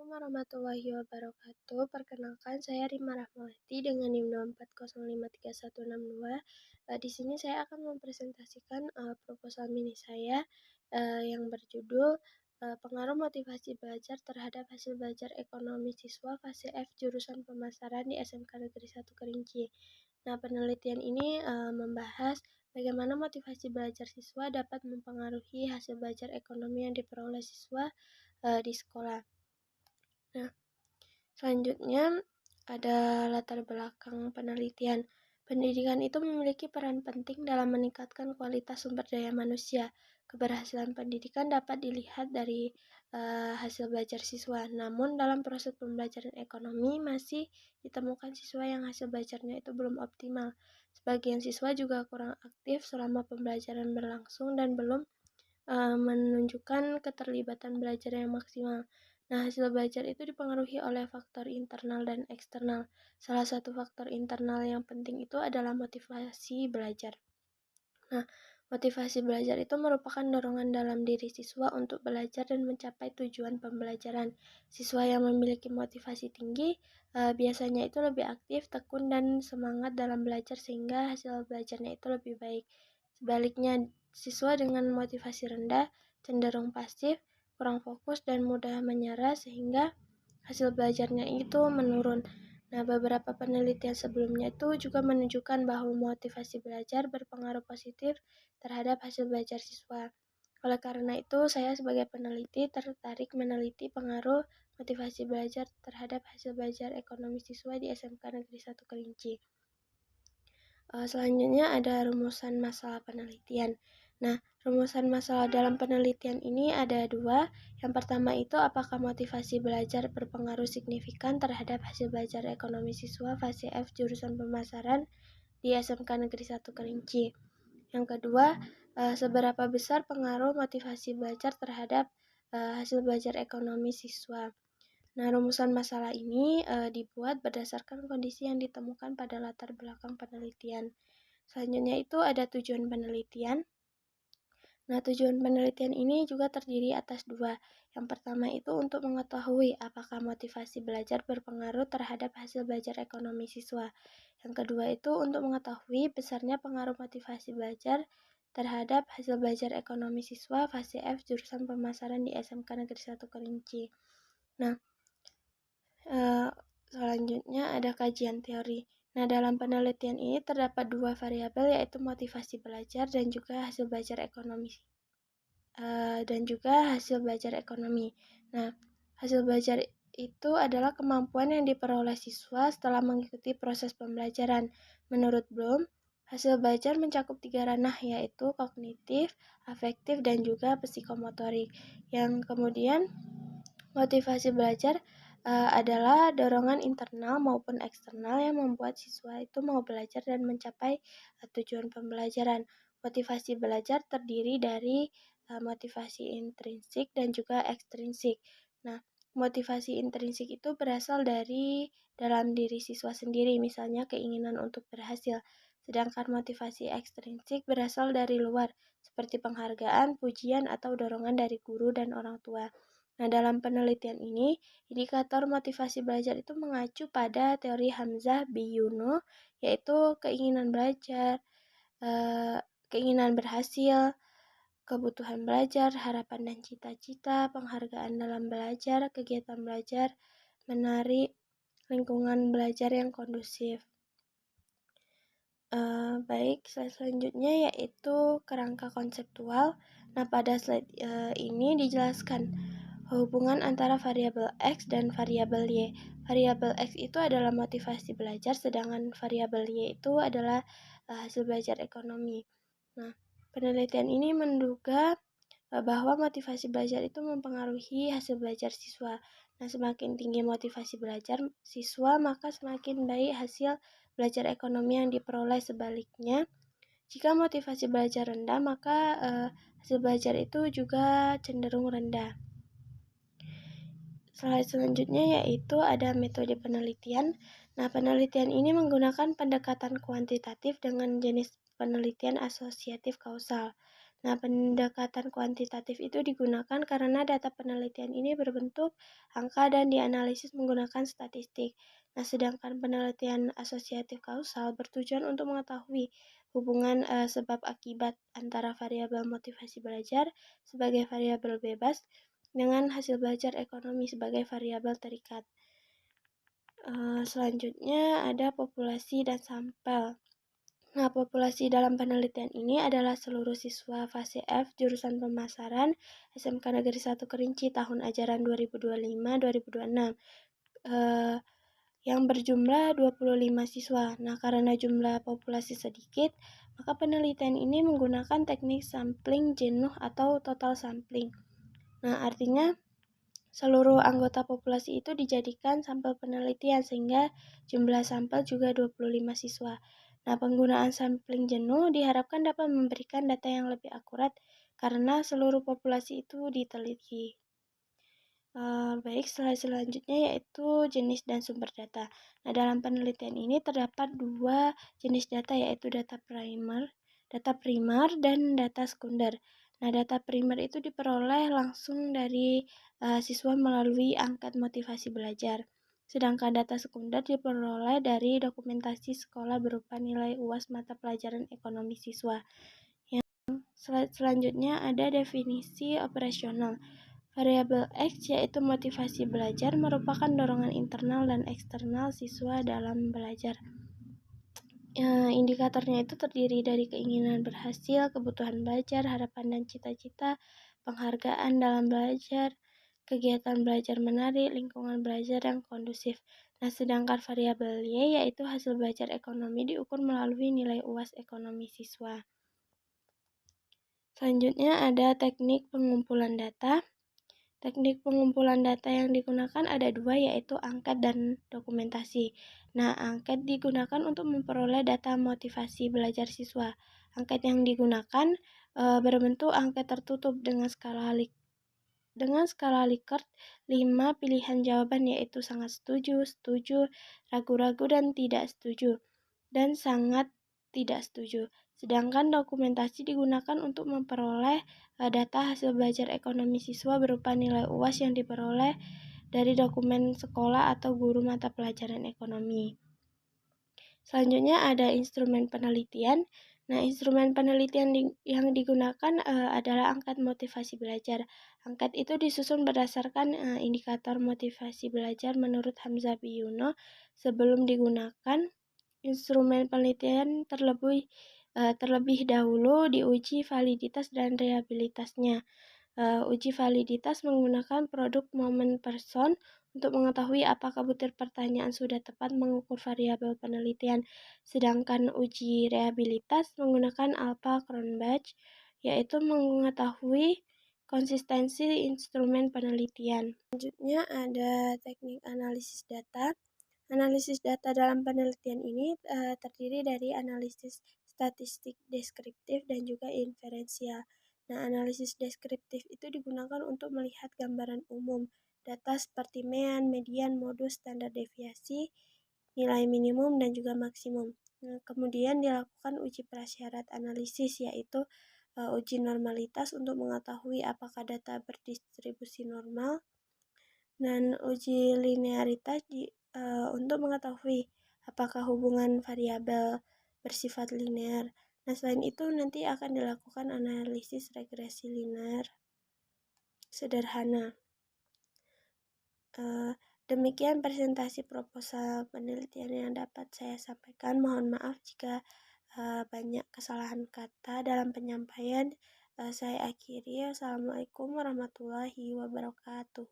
warahmatullahi wabarakatuh. Perkenalkan, saya Rima Rahmawati dengan NIM 240533162. Di sini saya akan mempresentasikan proposal mini saya yang berjudul Pengaruh Motivasi Belajar Terhadap Hasil Belajar Ekonomi Siswa Fase F Jurusan Pemasaran di SMK Negeri 1 Kerinci. Nah, penelitian ini membahas bagaimana motivasi belajar siswa dapat mempengaruhi hasil belajar ekonomi yang diperoleh siswa di sekolah. Nah, selanjutnya ada latar belakang penelitian. Pendidikan itu memiliki peran penting dalam meningkatkan kualitas sumber daya manusia. Keberhasilan pendidikan dapat dilihat dari hasil belajar siswa. Namun dalam proses pembelajaran ekonomi masih ditemukan siswa yang hasil belajarnya itu belum optimal. Sebagian siswa juga kurang aktif selama pembelajaran berlangsung dan belum menunjukkan keterlibatan belajar yang maksimal. Nah, hasil belajar itu dipengaruhi oleh faktor internal dan eksternal. Salah satu faktor internal yang penting itu adalah motivasi belajar. Nah, motivasi belajar itu merupakan dorongan dalam diri siswa untuk belajar dan mencapai tujuan pembelajaran. Siswa yang memiliki motivasi tinggi biasanya itu lebih aktif, tekun, dan semangat dalam belajar sehingga hasil belajarnya itu lebih baik. Sebaliknya, siswa dengan motivasi rendah cenderung pasif, kurang fokus, dan mudah menyerah sehingga hasil belajarnya itu menurun. Nah, beberapa penelitian sebelumnya itu juga menunjukkan bahwa motivasi belajar berpengaruh positif terhadap hasil belajar siswa. Oleh karena itu, saya sebagai peneliti tertarik meneliti pengaruh motivasi belajar terhadap hasil belajar ekonomi siswa di SMK Negeri 1 Kerinci. Selanjutnya ada rumusan masalah penelitian. Nah, rumusan masalah dalam penelitian ini ada dua. Yang pertama itu apakah motivasi belajar berpengaruh signifikan terhadap hasil belajar ekonomi siswa fase F jurusan pemasaran di SMK Negeri 1 Kerinci. Yang kedua, seberapa besar pengaruh motivasi belajar terhadap hasil belajar ekonomi siswa. Nah, rumusan masalah ini dibuat berdasarkan kondisi yang ditemukan pada latar belakang penelitian. Selanjutnya itu ada tujuan penelitian. Nah, tujuan penelitian ini juga terdiri atas dua. Yang pertama itu untuk mengetahui apakah motivasi belajar berpengaruh terhadap hasil belajar ekonomi siswa. Yang kedua itu untuk mengetahui besarnya pengaruh motivasi belajar terhadap hasil belajar ekonomi siswa fase F jurusan pemasaran di SMK Negeri 1 Kerinci. Nah, selanjutnya ada kajian teori. Nah, dalam penelitian ini terdapat dua variabel yaitu motivasi belajar dan juga hasil belajar ekonomi. Nah, hasil belajar itu adalah kemampuan yang diperoleh siswa setelah mengikuti proses pembelajaran. Menurut Bloom, hasil belajar mencakup tiga ranah yaitu kognitif, afektif, dan juga psikomotorik. Yang kemudian motivasi belajar adalah dorongan internal maupun eksternal yang membuat siswa itu mau belajar dan mencapai tujuan pembelajaran. Motivasi belajar terdiri dari motivasi intrinsik dan juga ekstrinsik. Nah, motivasi intrinsik itu berasal dari dalam diri siswa sendiri, misalnya keinginan untuk berhasil. Sedangkan motivasi ekstrinsik berasal dari luar, seperti penghargaan, pujian, atau dorongan dari guru dan orang tua. Nah, dalam penelitian ini, indikator motivasi belajar itu mengacu pada teori Hamzah Biyuno, yaitu keinginan belajar, keinginan berhasil, kebutuhan belajar, harapan dan cita-cita, penghargaan dalam belajar, kegiatan belajar, menarik, lingkungan belajar yang kondusif. Baik, slide selanjutnya yaitu kerangka konseptual. Nah, pada slide ini dijelaskan hubungan antara variabel X dan variabel Y. Variabel X itu adalah motivasi belajar, sedangkan variabel Y itu adalah hasil belajar ekonomi. Nah, penelitian ini menduga bahwa motivasi belajar itu mempengaruhi hasil belajar siswa. Nah, semakin tinggi motivasi belajar siswa, maka semakin baik hasil belajar ekonomi yang diperoleh. Sebaliknya, jika motivasi belajar rendah, maka hasil belajar itu juga cenderung rendah. Slide selanjutnya yaitu ada metode penelitian. Nah, penelitian ini menggunakan pendekatan kuantitatif dengan jenis penelitian asosiatif kausal. Nah, pendekatan kuantitatif itu digunakan karena data penelitian ini berbentuk angka dan dianalisis menggunakan statistik. Nah, sedangkan penelitian asosiatif kausal bertujuan untuk mengetahui hubungan sebab akibat antara variabel motivasi belajar sebagai variabel bebas dengan hasil belajar ekonomi sebagai variabel terikat. Selanjutnya ada populasi dan sampel. Nah, populasi dalam penelitian ini adalah seluruh siswa fase F jurusan pemasaran SMK Negeri 1 Kerinci tahun ajaran 2025-2026 yang berjumlah 25 siswa. Nah, karena jumlah populasi sedikit, maka penelitian ini menggunakan teknik sampling jenuh atau total sampling. Nah, artinya seluruh anggota populasi itu dijadikan sampel penelitian sehingga jumlah sampel juga 25 siswa. Nah, penggunaan sampling jenuh diharapkan dapat memberikan data yang lebih akurat karena seluruh populasi itu diteliti. Baik, slide selanjutnya yaitu jenis dan sumber data. Nah, dalam penelitian ini terdapat dua jenis data yaitu data primer dan data sekunder. Nah, data primer itu diperoleh langsung dari siswa melalui angket motivasi belajar. Sedangkan data sekunder diperoleh dari dokumentasi sekolah berupa nilai UAS mata pelajaran ekonomi siswa. Slide selanjutnya ada definisi operasional. Variabel X yaitu motivasi belajar merupakan dorongan internal dan eksternal siswa dalam belajar. Indikatornya itu terdiri dari keinginan berhasil, kebutuhan belajar, harapan dan cita-cita, penghargaan dalam belajar, kegiatan belajar menarik, lingkungan belajar yang kondusif. Nah, sedangkan variabel Y yaitu hasil belajar ekonomi diukur melalui nilai UAS ekonomi siswa. Selanjutnya ada teknik pengumpulan data. Teknik pengumpulan data yang digunakan ada dua, yaitu angket dan dokumentasi. Nah, angket digunakan untuk memperoleh data motivasi belajar siswa. Angket yang digunakan berbentuk angket tertutup dengan skala Likert 5 pilihan jawaban, yaitu sangat setuju, setuju, ragu-ragu, dan tidak setuju, dan sangat tidak setuju. Sedangkan dokumentasi digunakan untuk memperoleh data hasil belajar ekonomi siswa berupa nilai UAS yang diperoleh dari dokumen sekolah atau guru mata pelajaran ekonomi. Selanjutnya ada instrumen penelitian. Nah, instrumen penelitian yang digunakan adalah angket motivasi belajar. Angket itu disusun berdasarkan indikator motivasi belajar menurut Hamzah Biyuno. Sebelum digunakan, instrumen penelitian terlebih dahulu diuji validitas dan reliabilitasnya. Uji validitas menggunakan produk moment person untuk mengetahui apakah butir pertanyaan sudah tepat mengukur variabel penelitian. Sedangkan uji reliabilitas menggunakan Alpha-Cronbach, yaitu mengetahui konsistensi instrumen penelitian. Selanjutnya ada teknik analisis data. Analisis data dalam penelitian ini terdiri dari analisis statistik deskriptif dan juga inferensial. Nah, analisis deskriptif itu digunakan untuk melihat gambaran umum, data seperti mean, median, modus, standar deviasi, nilai minimum, dan juga maksimum. Nah, kemudian dilakukan uji prasyarat analisis, yaitu uji normalitas untuk mengetahui apakah data berdistribusi normal, dan uji linearitas untuk mengetahui apakah hubungan variabel bersifat linear. Nah, selain itu nanti akan dilakukan analisis regresi linear sederhana. Demikian presentasi proposal penelitian yang dapat saya sampaikan. Mohon maaf jika banyak kesalahan kata dalam penyampaian. Saya akhiri. Assalamualaikum warahmatullahi wabarakatuh.